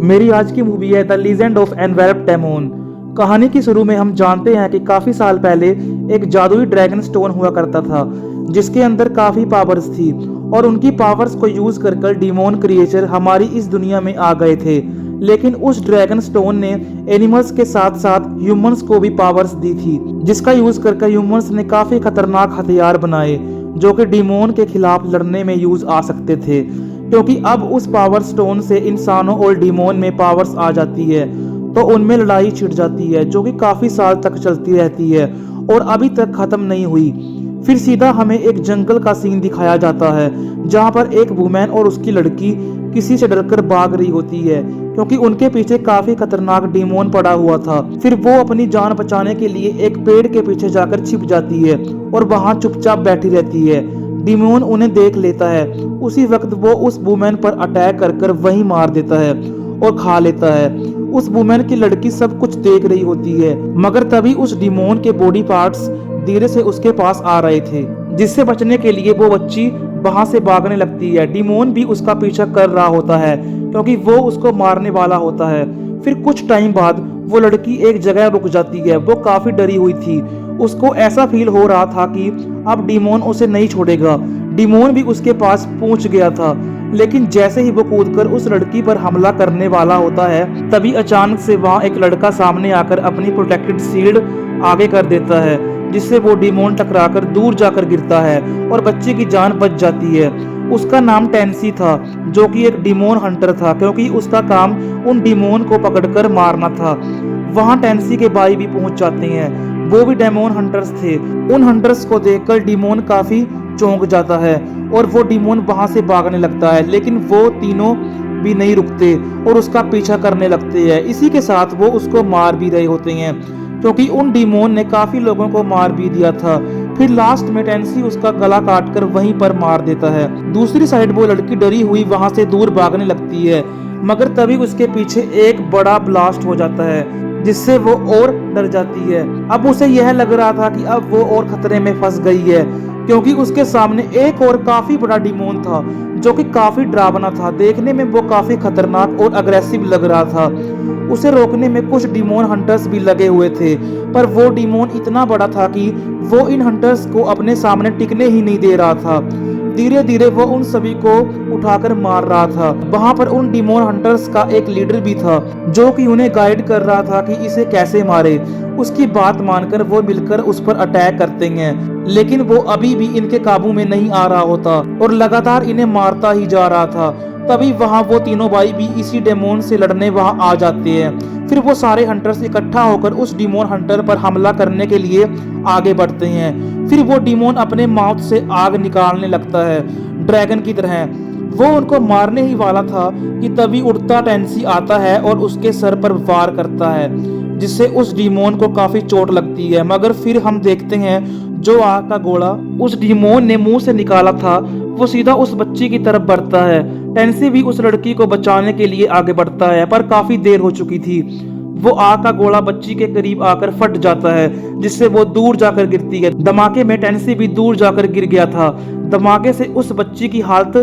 मेरी आज की मूवी है the legend of enveloped demon. कहानी की शुरू में हम जानते हैं कि काफी साल पहले एक जादुई ड्रैगन स्टोन हुआ करता था जिसके अंदर काफी पावर्स थी और उनकी पावर्स को यूज कर डिमोन क्रिएचर हमारी इस दुनिया में आ गए थे। लेकिन उस ड्रैगन स्टोन ने एनिमल्स के साथ साथ ह्यूमंस को भी पावर्स दी थी जिसका यूज कर ह्यूमंस ने काफी खतरनाक हथियार बनाए जो कि डिमोन के खिलाफ लड़ने में यूज आ सकते थे, क्योंकि अब उस पावर स्टोन से इंसानों और डिमोन में पावर्स आ जाती है तो उनमें लड़ाई छिड़ जाती है जो कि काफी साल तक चलती रहती है और अभी तक खत्म नहीं हुई। फिर सीधा हमें एक जंगल का सीन दिखाया जाता है जहां पर एक वुमेन और उसकी लड़की किसी से डरकर भाग रही होती है क्योंकि उनके पीछे काफी खतरनाक डिमोन पड़ा हुआ था। फिर वो अपनी जान बचाने के लिए एक पेड़ के पीछे जाकर छिप जाती है और वहां चुपचाप बैठी रहती है। डिमोन उन्हें देख लेता है, उसी वक्त वो उस वुमेन पर अटैक कर वहीं मार देता है और खा लेता है। उस वुमेन की लड़की सब कुछ देख रही होती है मगर तभी उस डिमोन के बॉडी पार्ट्स धीरे से उसके पास आ रहे थे जिससे बचने के लिए वो बच्ची वहां से भागने लगती है। डिमोन भी उसका पीछा कर रहा होता है क्योंकि वो उसको मारने वाला होता है। फिर कुछ टाइम बाद वो लड़की एक जगह रुक जाती है। वो काफी डरी हुई थी, उसको ऐसा फील हो रहा था कि अब डिमोन उसे नहीं छोड़ेगा। डिमोन भी उसके पास पहुंच गया था लेकिन जैसे ही वो कूदकर उस लड़की पर हमला करने वाला होता है तभी अचानक से वहां एक लड़का सामने आकर अपनी प्रोटेक्टेड शील्ड आगे कर देता है जिससे वो डिमोन टकराकर दूर जाकर गिरता है और बच्चे की जान बच जाती है। उसका नाम टेंसी था जो कि एक डिमोन हंटर था क्योंकि उसका काम उन डिमोन को पकड़कर मारना था। वहां टेंसी के भाई भी पहुंच जाते हैं, वो भी डेमोन हंटर्स थे। उन हंटर्स को देखकर डिमोन काफी चौंक जाता है और वो डिमोन वहां से भागने लगता है लेकिन वो तीनों भी नहीं रुकते और उसका पीछा करने लगते हैं। इसी के साथ वो उसको मार भी रहे होते हैं क्योंकि उन डिमोन ने काफी लोगों को मार भी दिया था। फिर लास्ट में टेंसी उसका गला काटकर वहीं पर मार देता है। दूसरी साइड वो लड़की डरी हुई वहां से दूर भागने लगती है मगर तभी उसके पीछे एक बड़ा ब्लास्ट हो जाता है जिससे वो और डर जाती है। अब उसे यह लग रहा था कि अब वो और खतरे में फंस गई है क्योंकि उसके सामने एक और काफी बड़ा डिमोन था जो कि काफी डरावना था। देखने में वो काफी खतरनाक और अग्रेसिव लग रहा था। उसे रोकने में कुछ डिमोन हंटर्स भी लगे हुए थे पर वो डिमोन इतना बड़ा था कि वो इन हंटर्स को अपने सामने टिकने ही नहीं दे रहा था। धीरे धीरे वो उन सभी को उठाकर मार रहा था। वहां पर उन डिमोन हंटर्स का एक लीडर भी था जो कि उन्हें गाइड कर रहा था कि इसे कैसे मारे। उसकी बात मानकर वो मिलकर उस पर अटैक करते हैं लेकिन वो अभी भी इनके काबू में नहीं आ रहा होता और लगातार इन्हें मारता ही जा रहा था। तभी वहां वो तीनों भाई भी इसी डेमोन से लड़ने वहां आ जाते हैं। फिर वो सारे हंटर्स इकट्ठा होकर उस डिमोन हंटर पर हमला करने के लिए आगे बढ़ते हैं। फिर वो डिमोन अपने माउथ से आग निकालने लगता है ड्रैगन की तरह। वो उनको मारने ही वाला था कि तभी उड़ता टेंसी आता है और उसके सर पर वार करता है जिससे उस डिमोन को काफी चोट लगती है। मगर फिर हम देखते हैं जो आग का गोला उस डिमोन ने मुंह से निकाला था वो सीधा उस बच्ची की तरफ बढ़ता है। टेंसी भी उस लड़की को बचाने के लिए आगे बढ़ता है पर काफी देर हो चुकी थी। वो आग का गोला बच्ची के करीब आकर फट जाता है जिससे वो दूर जाकर गिरती है। धमाके में टेंसी भी दूर जाकर गिर गया था। धमाके से उस बच्ची की हालत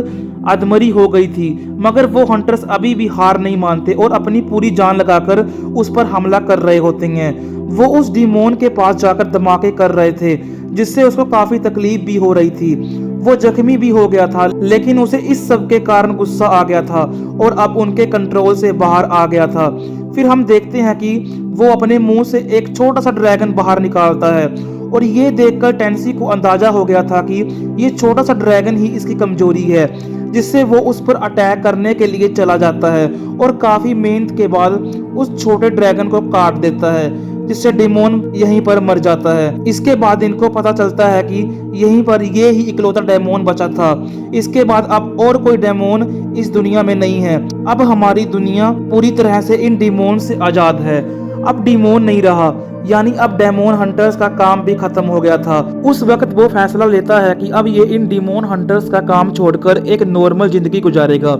अधमरी हो गई थी मगर वो हंटर्स अभी भी हार नहीं मानते और अपनी पूरी जान लगाकर उस पर हमला कर रहे होते हैं। वो उस डिमोन के पास जाकर धमाके कर रहे थे जिससे उसको काफी तकलीफ भी हो रही थी। वो जख्मी भी हो गया था लेकिन उसे इस सब के कारण गुस्सा आ गया था और अब उनके कंट्रोल से बाहर आ गया था। फिर हम देखते हैं कि वो अपने मुंह से एक छोटा सा ड्रैगन बाहर निकालता है और ये देखकर टेंसी को अंदाजा हो गया था कि ये छोटा सा ड्रैगन ही इसकी कमजोरी है जिससे वो उस पर अटैक करने के लिए चला जाता है और काफी मेहनत के बाद उस छोटे ड्रैगन को काट देता है जिससे डिमोन यहीं पर मर जाता है। इसके बाद इनको पता चलता है कि यहीं पर ये ही इकलौता डेमोन बचा था। इसके बाद अब और कोई डेमोन इस दुनिया में नहीं है। अब हमारी दुनिया पूरी तरह से इन डिमोन से आजाद है। अब डिमोन नहीं रहा यानी अब डेमोन हंटर्स का काम भी खत्म हो गया था। उस वक्त वो फैसला लेता है कि अब ये इन डिमोन हंटर्स का काम छोड़कर एक नॉर्मल जिंदगी गुजारेगा।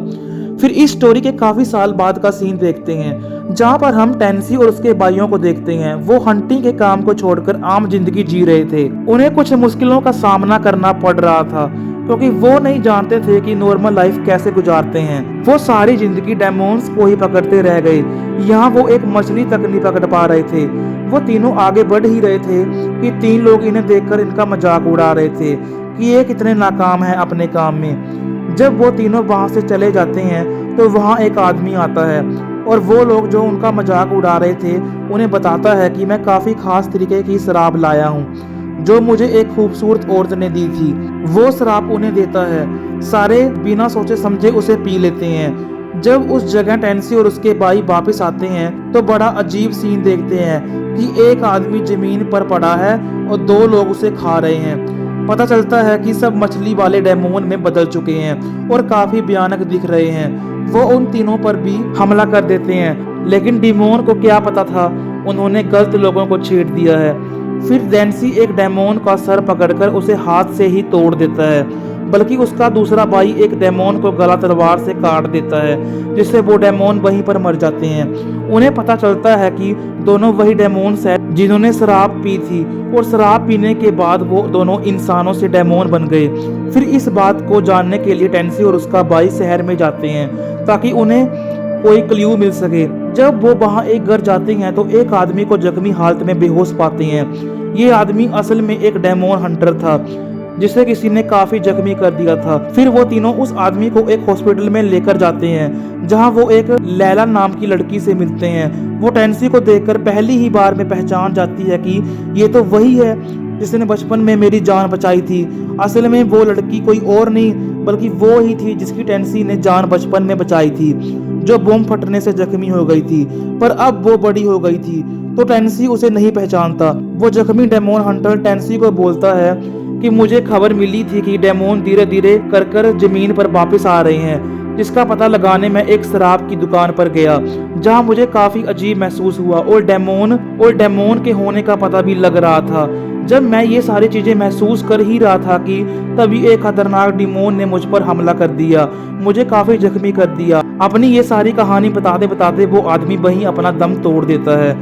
फिर इस स्टोरी के काफी साल बाद का सीन देखते हैं जहाँ पर हम टेंसी और उसके भाइयों को देखते हैं। वो हंटिंग के काम को छोड़कर आम जिंदगी जी रहे थे। उन्हें कुछ मुश्किलों का सामना करना पड़ रहा था क्योंकि वो नहीं जानते थे कि नॉर्मल लाइफ कैसे गुजारते हैं। वो सारी जिंदगी डेमोन्स को ही पकड़ते रह गए। यहाँ वो एक मछली तक नहीं पकड़ पा रहे थे। वो तीनों आगे बढ़ ही रहे थे कि 3 लोग इन्हें देखकर इनका मजाक उड़ा रहे थे कि ये कितने नाकाम हैं अपने काम में। जब वो तीनों वहां से चले जाते हैं तो वहां एक आदमी आता है और वो लोग जो उनका मजाक उड़ा रहे थे उन्हें बताता है कि मैं काफ़ी खास तरीके की शराब लाया हूँ जो मुझे एक खूबसूरत औरत ने दी थी। वो शराब उन्हें देता है, सारे बिना सोचे समझे उसे पी लेते हैं। जब उस जगह टेंसी और उसके भाई वापस आते हैं तो बड़ा अजीब सीन देखते हैं कि एक आदमी जमीन पर पड़ा है और 2 लोग उसे खा रहे हैं। पता चलता है कि सब मछली वाले डेमोन में बदल चुके हैं और काफी भयानक दिख रहे हैं। वो उन तीनों पर भी हमला कर देते हैं, लेकिन डेमोन को क्या पता था उन्होंने गलत लोगों को छेड़ दिया है। फिर डेंसी एक डेमोन का सर पकड़कर उसे हाथ से ही तोड़ देता है, बल्कि उसका दूसरा भाई एक डेमोन को गला तलवार से काट देता है, जिससे वो डेमोन वहीं पर मर जाते हैं। उन्हें पता चलता है कि दोनों वही डेमोन्स हैं जिन्होंने शराब पी थी और शराब पीने के बाद वो दोनों इंसानों से डेमोन बन गए। फिर इस बात को जानने के लिए टेंसी और उसका भाई शहर में जाते हैं ताकि उन्हें कोई क्ल्यू मिल सके। जब वो वहाँ एक घर जाते हैं तो एक आदमी को जख्मी हालत में बेहोश पाते हैं। ये आदमी असल में एक डेमोन हंटर था जिसे किसी ने काफी जख्मी कर दिया था। फिर वो तीनों उस आदमी को एक हॉस्पिटल में लेकर जाते हैं जहां वो एक लैला नाम की लड़की से मिलते हैं। वो टेंसी को देखकर पहली ही बार में पहचान जाती है कि ये तो वही है जिसने बचपन में मेरी जान बचाई थी। असल में वो लड़की कोई और नहीं बल्कि वो ही थी जिसकी टेंसी ने जान बचपन में बचाई थी, जो बम फटने से जख्मी हो गई थी। पर अब वो बड़ी हो गई थी तो टेंसी उसे नहीं पहचानता। वो जख्मी डेमोन हंटर टेंसी को बोलता है कि मुझे खबर मिली थी कि डेमोन धीरे धीरे कर जमीन पर वापस आ रहे हैं, जिसका पता लगाने मैं एक शराब की दुकान पर गया जहां मुझे काफी अजीब महसूस हुआ और डेमोन के होने का पता भी लग रहा था। जब मैं ये सारी चीजें महसूस कर ही रहा था कि तभी एक खतरनाक डेमोन ने मुझ पर हमला कर दिया, मुझे काफी जख्मी कर दिया। अपनी ये सारी कहानी बताते बताते वो आदमी वहीं अपना दम तोड़ देता है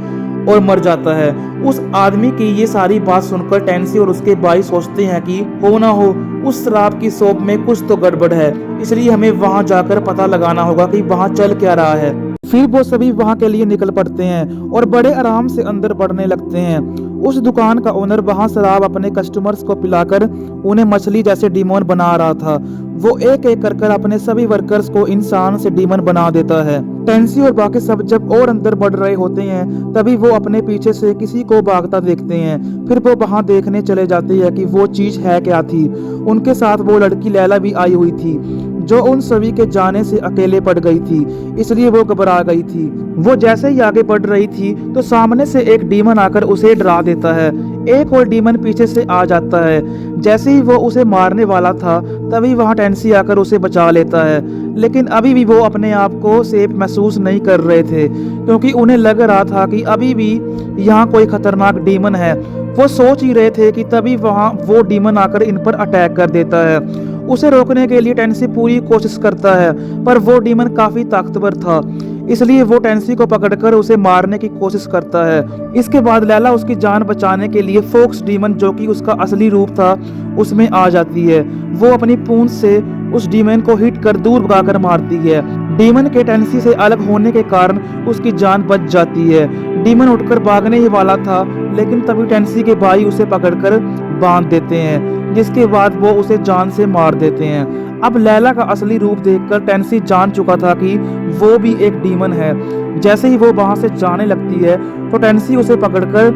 और मर जाता है। उस आदमी की ये सारी बात सुनकर टेंसी और उसके भाई सोचते हैं कि हो ना हो उस शराब की शॉप में कुछ तो गड़बड़ है, इसलिए हमें वहां जाकर पता लगाना होगा कि वहां चल क्या रहा है। फिर वो सभी वहां के लिए निकल पड़ते हैं और बड़े आराम से अंदर बढ़ने लगते हैं। उस दुकान का ओनर वहां शराब अपने कस्टमर्स को पिलाकर उन्हें मछली जैसे डीमन बना रहा था। वो एक एक कर अपने सभी वर्कर्स को इंसान से डीमन बना देता है। टेंसी और बाकी सब जब और अंदर बढ़ रहे होते हैं तभी वो अपने पीछे से किसी को भागता देखते हैं। फिर वो वहां देखने चले जाते हैं कि वो चीज है क्या थी। उनके साथ वो लड़की लैला भी आई हुई थी जो उन सभी के जाने से अकेले पड़ गई थी, इसलिए वो घबरा गई थी। वो जैसे ही आगे बढ़ रही थी तो सामने से एक डीमन आकर उसे डरा देता है। एक और डीमन पीछे से आ जाता है। जैसे ही वो उसे मारने वाला था तभी वहां टेंसी आकर उसे बचा लेता है, लेकिन अभी भी वो अपने आप को सेफ महसूस नहीं कर रहे थे क्योंकि उन्हें लग रहा था कि अभी भी यहाँ कोई खतरनाक डीमन है। वो सोच ही रहे थे कि तभी वहां वो डीमन आकर इन पर अटैक कर देता है। उसे रोकने के लिए टेंसी पूरी कोशिश करता है पर वो डीमन काफी ताकतवर था, इसलिए वो टेंसी को पकड़कर उसे मारने की कोशिश करता है। इसके बाद लैला उसकी जान बचाने के लिए फोक्स डीमन जो कि उसका असली रूप था उसमें आ जाती है। वो अपनी पूंछ से उस डीमन को हिट कर दूर भगाकर मारती है। डीमन के टेंसी से अलग होने के कारण उसकी जान बच जाती है। डीमन उठकर भागने ही वाला था लेकिन तभी टेंसी के भाई उसे पकड़कर बांध देते हैं, जिसके बाद वो उसे जान से मार देते हैं। अब लैला का असली रूप देखकर टेंसी जान चुका था कि वो भी एक डीमन है। जैसे ही वो वहां से जाने लगती है तो टेंसी उसे पकड़कर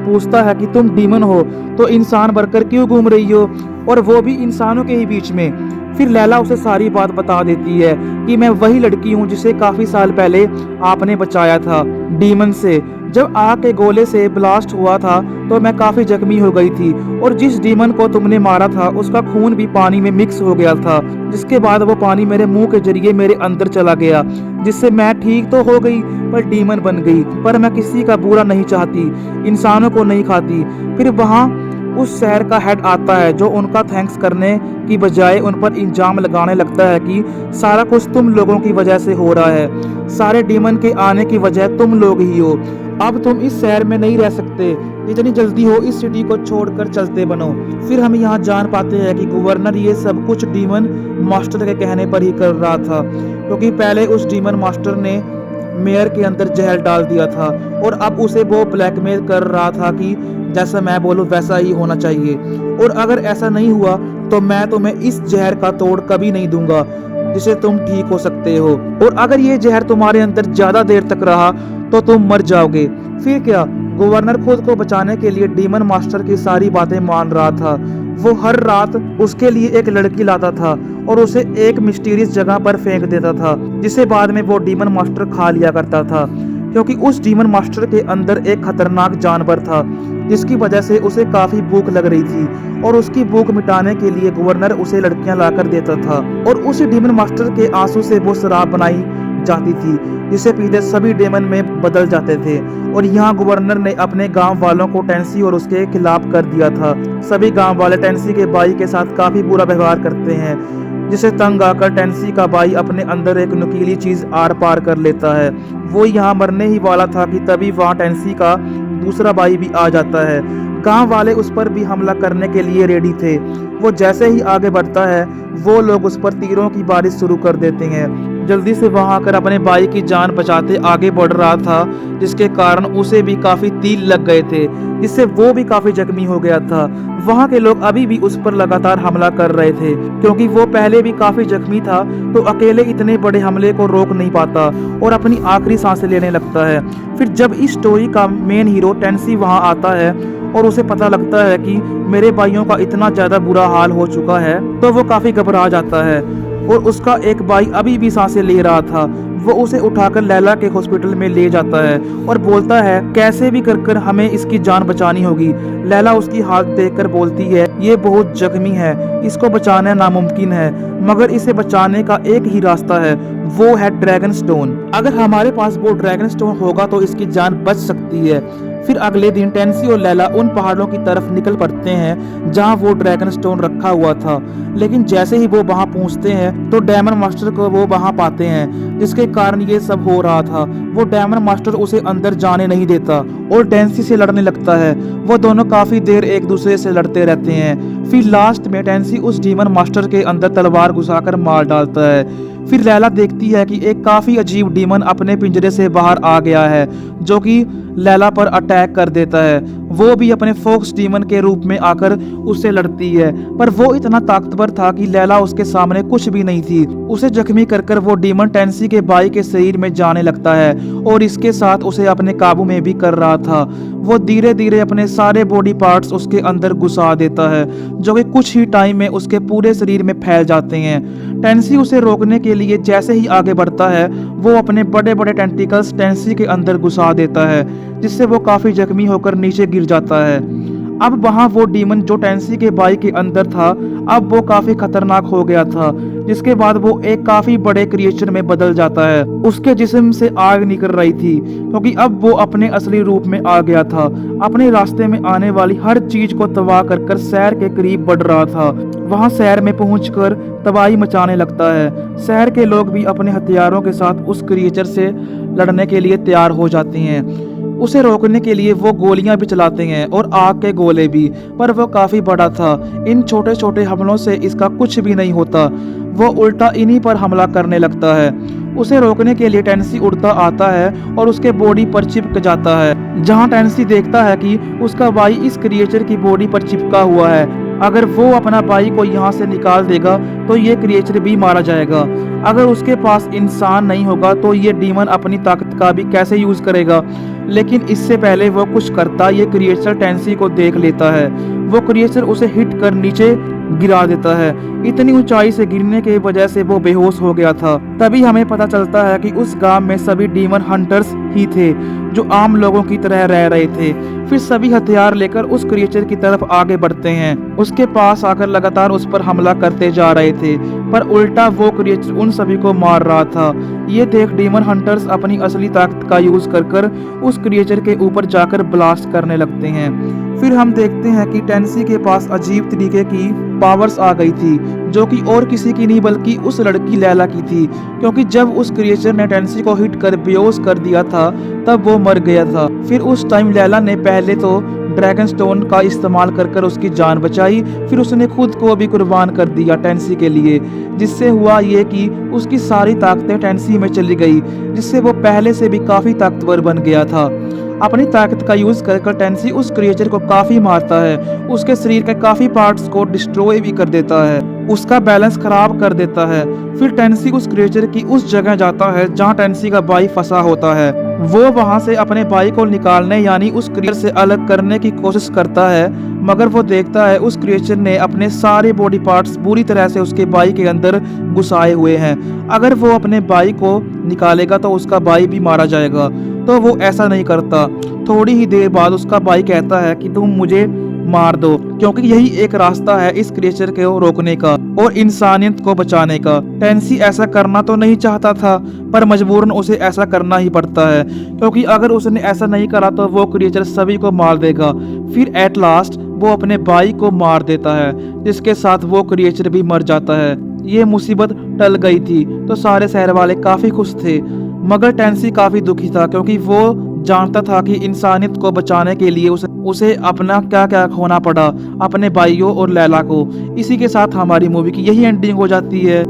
पूछता है कि तुम डीमन हो तो इंसान बनकर क्यों घूम रही हो, और वो भी इंसानों के ही बीच में। फिर लैला उसे सारी बात बता देती है कि मैं वही लड़की हूँ जिसे काफी साल पहले आपने बचाया था डीमन से। जब आग के गोले से ब्लास्ट हुआ था तो मैं काफी जख्मी हो गई थी और जिस डीमन को तुमने मारा था उसका खून भी पानी में मिक्स हो गया था, जिसके बाद वो पानी मेरे मुंह के जरिए मेरे अंदर चला गया, जिससे मैं ठीक तो हो गई पर डीमन बन गई। पर मैं किसी का बुरा नहीं चाहती, इंसानों को नहीं खाती। फिर वहाँ उस शहर का हेड आता है जो उनका थैंक्स करने की बजाय उन पर इल्जाम लगाने लगता है कि सारा कुछ तुम लोगों की वजह से हो रहा है, सारे डीमन के आने की वजह तुम लोग ही हो, अब तुम इस शहर में नहीं रह सकते, जितनी जल्दी हो इस सिटी को छोड़कर चलते बनो। फिर हम यहाँ जान पाते हैं कि गवर्नर ये सब कुछ डीमन मास्टर के कहने पर ही कर रहा था, क्योंकि पहले उस डीमन मास्टर ने मेयर के अंदर जहर डाल दिया था और अब उसे वो ब्लैकमेल कर रहा था कि जैसा मैं बोलूं वैसा ही होना चाहिए, और अगर ऐसा नहीं हुआ तो मैं तुम्हें इस जहर का तोड़ कभी नहीं दूंगा जिससे तुम ठीक हो सकते हो, और अगर ये जहर तुम्हारे अंदर ज्यादा देर तक रहा तो तुम मर जाओगे। फिर क्या, गवर्नर खुद को बचाने के लिए डीमन मास्टर की सारी बातें मान रहा था। वो हर रात उसके लिए एक लड़की लाता था और उसे एक मिस्टीरियस जगह पर फेंक देता था, जिसे बाद में वो डीमन मास्टर खा लिया करता था, क्योंकि उस डीमन मास्टर के अंदर एक खतरनाक जानवर था जिसकी वजह से उसे काफी भूख लग रही थी, और उसकी भूख मिटाने के लिए गवर्नर उसे लड़कियां लाकर देता था, और उस डीमन मास्टर के आंसू से वो शराब बनाई जाती थी जिसे पीते सभी डेमन में बदल जाते थे। और यहाँ गवर्नर ने अपने गांव वालों को टेंसी और उसके खिलाफ कर दिया था। सभी गांव वाले टेंसी के भाई के साथ काफी बुरा व्यवहार करते हैं, जिसे तंग आकर टेंसी का भाई अपने अंदर एक नुकीली चीज आर पार कर लेता है। वो यहाँ मरने ही वाला था कि तभी वहाँ टेंसी का दूसरा भाई भी आ जाता है। गांव वाले उस पर भी हमला करने के लिए रेडी थे। वो जैसे ही आगे बढ़ता है वो लोग उस पर तीरों की बारिश शुरू कर देते हैं। जल्दी से वहां आकर अपने भाई की जान बचाते आगे बढ़ रहा था, जिसके कारण उसे भी काफी तीर लग गए थे, जिससे वो भी काफी जख्मी हो गया था। वहां के लोग अभी भी उस पर लगातार हमला कर रहे थे, क्योंकि वो पहले भी काफी जख्मी था, तो अकेले इतने बड़े हमले को रोक नहीं पाता और अपनी आखिरी सांसें लेने लगता है। फिर जब इस स्टोरी का मेन हीरो टेंसी वहां आता है और उसे पता लगता है कि मेरे भाइयों का इतना ज्यादा बुरा हाल हो चुका है, तो वो काफी घबरा जाता है। और उसका एक भाई अभी भी सांसें ले रहा था। वो उसे उठाकर लैला के हॉस्पिटल में ले जाता है और बोलता है कैसे भी कर हमें इसकी जान बचानी होगी। लैला उसकी हालत देखकर बोलती है ये बहुत जख्मी है, इसको बचाना नामुमकिन है, मगर इसे बचाने का एक ही रास्ता है, वो है ड्रैगन स्टोन। अगर हमारे पास वो ड्रैगन स्टोन होगा तो इसकी जान बच सकती है। फिर अगले दिन टेंसी और लैला उन पहाड़ों की तरफ निकल पड़ते हैं जहां वो ड्रैगन स्टोन रखा हुआ था, लेकिन जैसे ही वो वहां पहुंचते हैं तो डायमंड मास्टर को वो वहां पाते हैं, जिसके कारण ये सब हो रहा था। वो डायमंड मास्टर उसे अंदर जाने नहीं देता और टेंसी से लड़ने लगता है। वो दोनों काफी देर एक दूसरे से लड़ते रहते हैं। फिर लास्ट में टेंसी उस डीमन मास्टर के अंदर तलवार घुसाकर मार डालता है। फिर लैला देखती है कि एक काफी अजीब डीमन अपने पिंजरे से बाहर आ गया है, जो कि लैला पर अटैक कर देता है। वो भी अपने फोक्स डीमन के रूप में आकर उससे लड़ती है, पर वो इतना ताकतवर था कि लैला उसके सामने कुछ भी नहीं थी। उसे जख्मी कर वो डीमन टेंसी के भाई के शरीर में जाने लगता है और इसके साथ उसे अपने काबू में भी कर रहा था। वो धीरे धीरे अपने सारे बॉडी पार्ट्स उसके अंदर घुसा देता है, जो कि कुछ ही टाइम में उसके पूरे शरीर में फैल जाते हैं। टेंसी उसे रोकने के लिए जैसे ही आगे बढ़ता है वो अपने बड़े बड़े टेंटिकल्स टेंसी के अंदर घुसा देता है, जिससे वो काफी जख्मी होकर नीचे गिर जाता है। अब वहां वो डीमन जो टेंसी के भाई के अंदर था, अब वो काफी खतरनाक हो गया था, जिसके बाद वो एक काफी बड़े क्रिएचर में बदल जाता है। उसके जिस्म से आग निकल रही थी, क्योंकि अब वो अपने असली रूप में आ गया था। अपने रास्ते में आने वाली हर चीज को तबाह कर शहर के करीब बढ़ रहा था। वहां शहर में पहुंचकर तबाही मचाने लगता है। शहर के लोग भी अपने हथियारों के साथ उस क्रिएचर से लड़ने के लिए तैयार हो जाते हैं। उसे रोकने के लिए वो गोलियां भी चलाते हैं और आग के गोले भी, पर वो काफी बड़ा था। इन छोटे छोटे हमलों से इसका कुछ भी नहीं होता। वो उल्टा इन्हीं पर हमला करने लगता है। उसे रोकने के लिए टेंसी उड़ता आता है और उसके बॉडी पर चिपक जाता है, जहां टेंसी देखता है कि उसका भाई इस क्रिएचर की बॉडी पर चिपका हुआ है। अगर वो अपना भाई को यहाँ से निकाल देगा तो ये क्रिएचर भी मारा जाएगा। अगर उसके पास इंसान नहीं होगा तो ये डीमन अपनी ताकत का भी कैसे यूज करेगा। लेकिन इससे पहले वो कुछ करता, ये क्रिएचर टेंसी को देख लेता है। वो क्रिएचर उसे हिट कर नीचे गिरा देता है। इतनी ऊंचाई से गिरने की वजह से वो बेहोश हो गया था। तभी हमें पता चलता है कि उस गांव में सभी डीमन हंटर्स ही थे, जो आम लोगों की तरह रह रहे थे। फिर सभी हथियार लेकर उस क्रिएचर की तरफ आगे बढ़ते हैं। उसके पास आकर लगातार उस पर हमला करते जा रहे थे, पर उल्टा वो क्रिएचर उन सभी को मार रहा था। ये देख डीमन हंटर्स अपनी असली ताकत का यूज कर उस क्रिएचर के ऊपर जाकर ब्लास्ट करने लगते हैं। फिर हम देखते हैं कि टेंसी के पास अजीब तरीके की पावर्स आ गई थी, जो कि और किसी की नहीं बल्कि उस लड़की लैला की थी, क्योंकि जब उस क्रिएचर ने टेंसी को हिट कर बेहोश कर दिया था तब वो मर गया था। फिर उस टाइम लैला ने पहले तो ड्रैगन स्टोन का इस्तेमाल कर उसकी जान बचाई, फिर उसने खुद को भी कुर्बान कर दिया टेंसी के लिए, जिससे हुआ ये कि उसकी सारी ताकतें टेंसी में चली गई, जिससे वो पहले से भी काफ़ी ताकतवर बन गया था। अपनी ताकत का यूज़ कर टेंसी उस क्रिएचर को काफ़ी मारता है, उसके शरीर के काफ़ी पार्ट्स को डिस्ट्रॉय भी कर देता है, उसका बैलेंस खराब कर देता है। फिर टेंसी उस क्रिएचर की उस जगह जाता है जहाँ टेंसी का भाई फंसा होता है। वो वहां से अपने भाई को निकालने यानी उस क्रिएचर से अलग करने की कोशिश करता है, मगर वो देखता है उस क्रिएचर ने अपने सारे बॉडी पार्ट्स बुरी तरह से उसके भाई के अंदर घुसाए हुए हैं। अगर वो अपने भाई को निकालेगा तो उसका भाई भी मारा जाएगा, तो वो ऐसा नहीं करता। थोड़ी ही देर बाद उसका भाई कहता है कि तुम मुझे मार दो, क्योंकि यही एक रास्ता है इस क्रिएचर को रोकने का और इंसानियत को बचाने का। टेंसी ऐसा करना तो नहीं चाहता था, पर मजबूरन उसे ऐसा करना ही पड़ता है, क्योंकि अगर उसने ऐसा नहीं करा तो वो क्रिएचर सभी को मार देगा। फिर एट लास्ट वो अपने भाई को मार देता है, जिसके साथ वो क्रिएचर भी मर जाता है। ये मुसीबत टल गई थी तो सारे शहर वाले काफी खुश थे, मगर टेंसी काफी दुखी था, क्योंकि वो जानता था कि इंसानियत को बचाने के लिए उसे अपना क्या क्या खोना पड़ा, अपने भाइयों और लैला को। इसी के साथ हमारी मूवी की यही एंडिंग हो जाती है।